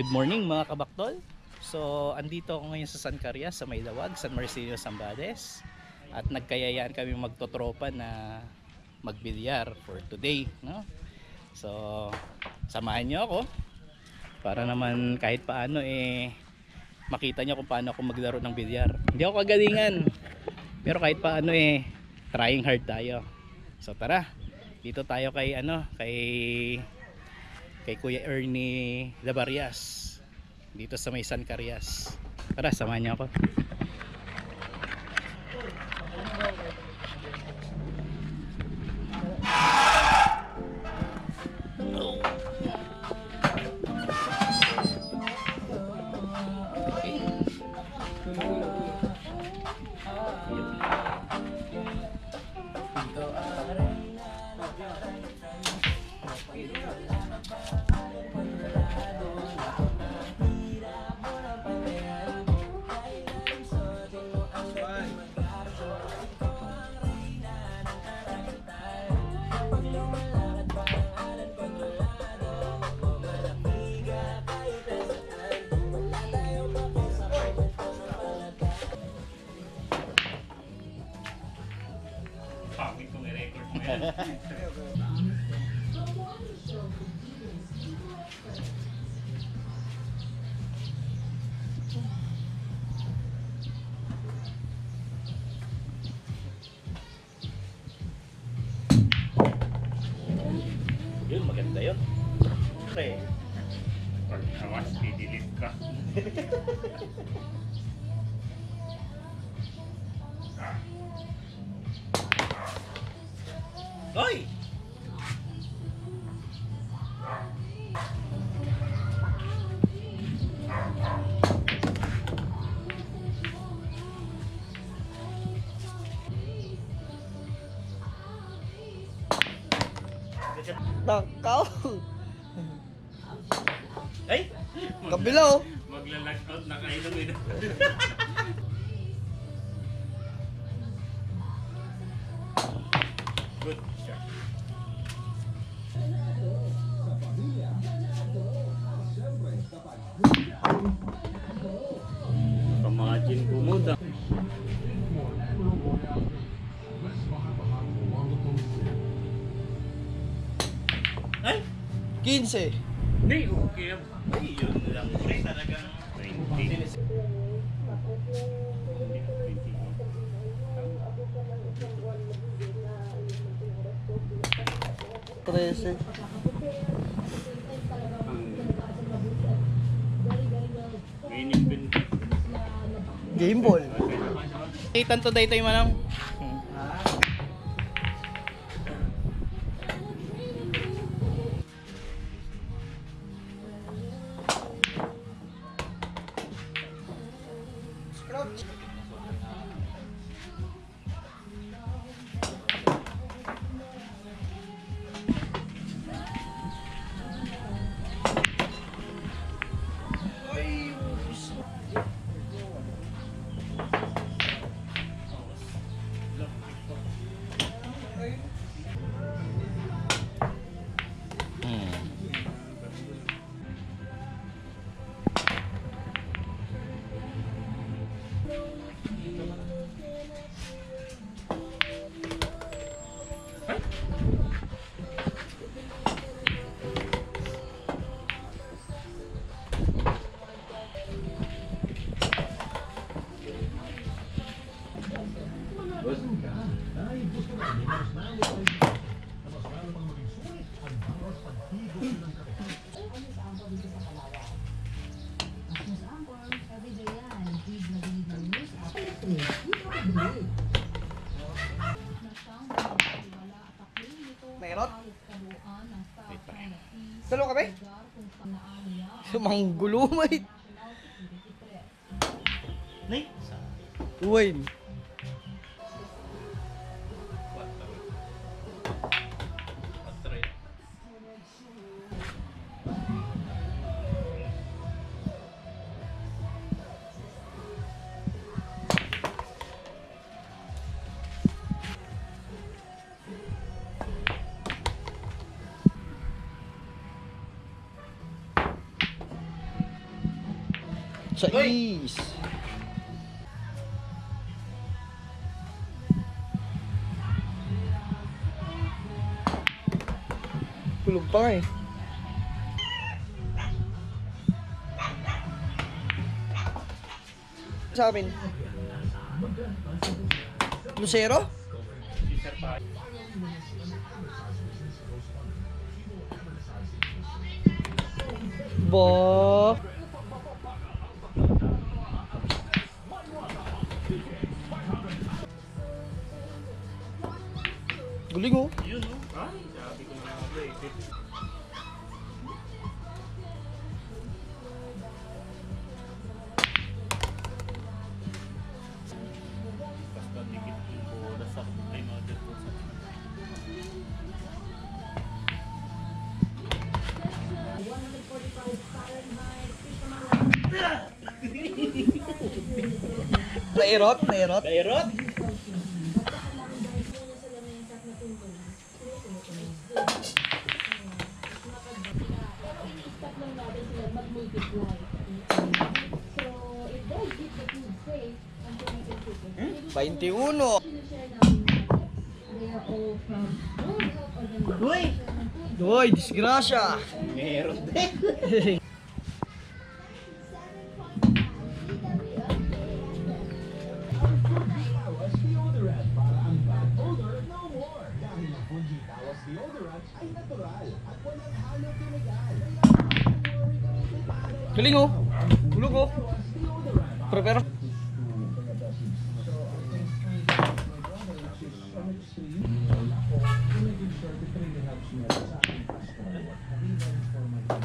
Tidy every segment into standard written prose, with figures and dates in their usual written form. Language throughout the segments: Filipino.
Good morning mga kabaktol. So, andito ako ngayon sa San Carrias, sa Maylawag, San Marcelino, Zambales. At nagkayayaan kami magtotropa na magbilyar for today, no? So, samahan niyo ako para naman kahit paano makita niyo kung paano ako maglaro ng bilyar. Hindi ako kagalingan, pero kahit paano trying hard tayo. So, tara. Dito tayo kay Kuya Ernie Labarias dito sa may San Carrias. Tara, samahan niyo ako. Pangit kong i-record mo yan. Yun, maganda yun. Okay. Pag awas, i-delete ka. Hoy! Nakaw! Ay! Kabila oh! Magla-log out na kayo ng ino. Good shot. Kamagin bumuda. Ay! 15! Hindi, okay. Ay, yun lang. Ay, talagang 20. Trece. Winning pin. Game ball. Itan to daytoy manang. Meron? Dalawa kami? Sumanggulo may. Nay! Wayne. Sa is. Kulog pa nga eh. Sa amin. Lucero? Ba. Galing oh. Yun, no? Ay, sabi ko na ba eh. Basta dikit yung bola sa ay mother ko sa Nairot, nairot. Dairot? Hmm? 21. Uy! Uy, disgrasya. Meron din. Galing oh. Bulog oh. Pero.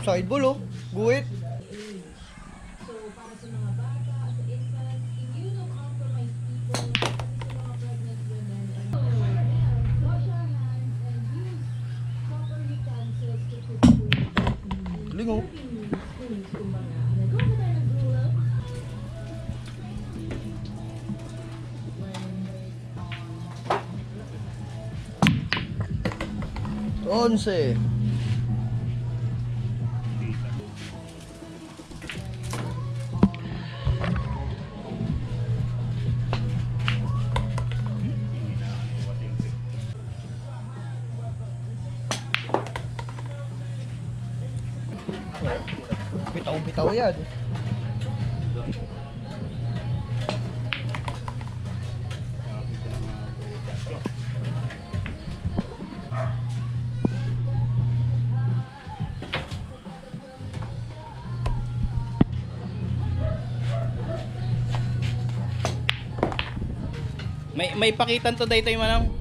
Side ball oh. Guhit. Galing oh. Onse. Bitaw-bitaw yan. May pakitan to daytoy manang.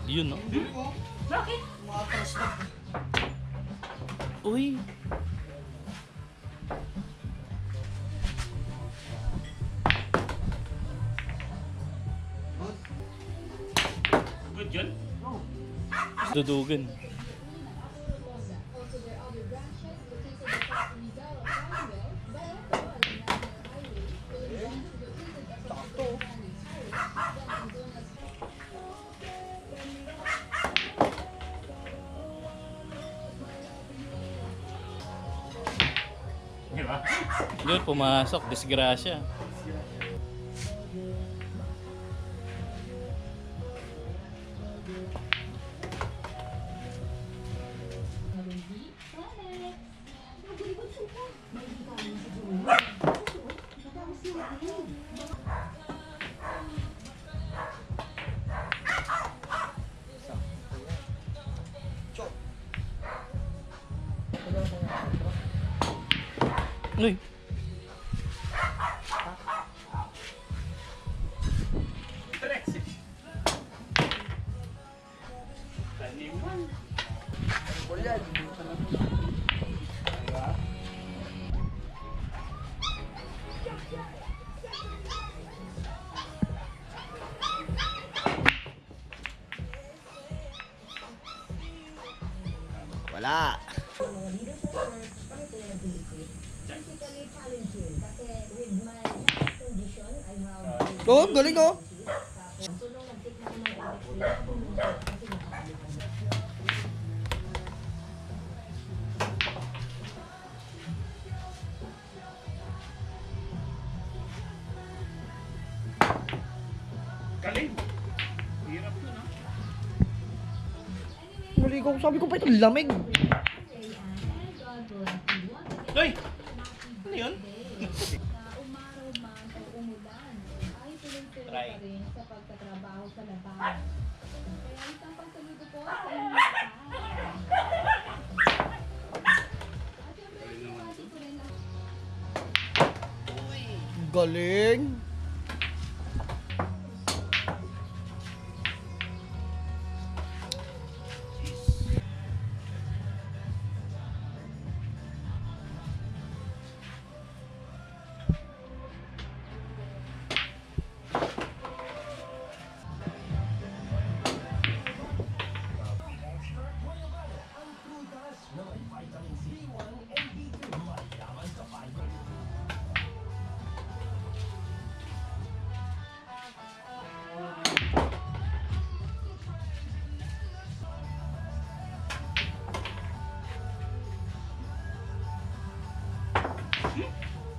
Yun no? Bakit? Uy! good yun. Dudugan. Di ba? Yun, pumasok. Disgrasya. Uy! Taniman. Wala. Oh, galing oh. Galing. Hirap to, no? Maligo ko. Sabi ko pa ito, lamig. Hoy! Ano yun? Umaraw man o umulan, ay tuloy-tuloy Try. pa rin sa pagtatrabaho sa labas. Kaya isang pagsaludo po sa inyo lahat. At syempre, pinabati ko rin ang Galing.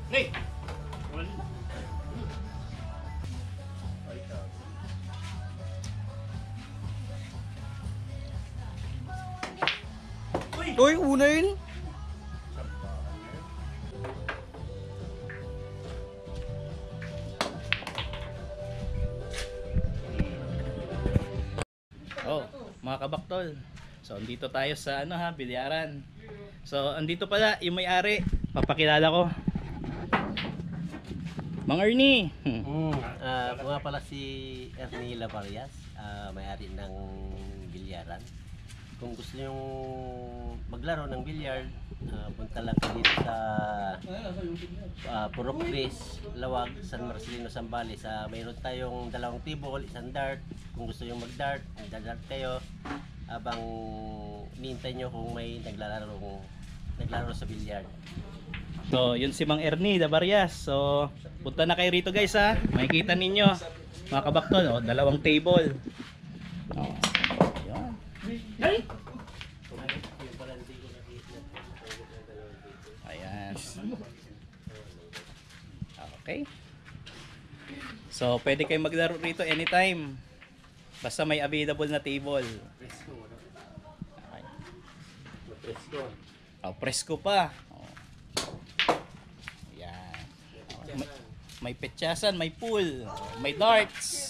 Hey! Wala. Ay, tama. Uy, una yun. Oh, mga kabaktol. So, andito tayo sa ano ha, bilyaran. So, andito pala yung may-ari. Papakilala ko. Mang Ernie. Ako nga pala si Ernie Lavarias, may-ari ng bilyaran. Kung gusto nyong maglaro ng bilyard, punta lang kayo dito sa Purok Chris, Lawag, San Marcelino, Zambales. Mayroon tayong 2 table, 1 dart. Kung gusto nyong mag-dart, mag-dart kayo habang hinihintay nyo kung may naglalaro sa bilyard. So, yun si Mang Ernie Lavarias. So, punta na kayo rito guys ha. Makikita ninyo. Mga kabaktol, oh, 2 table. Oh, yun. Ayan. Okay. So, pwede kayong maglaro rito anytime. Basta may available na table. Okay. Presko. Oh, presko pa. Oh. Ayan. May petsasan, may pool, may darts.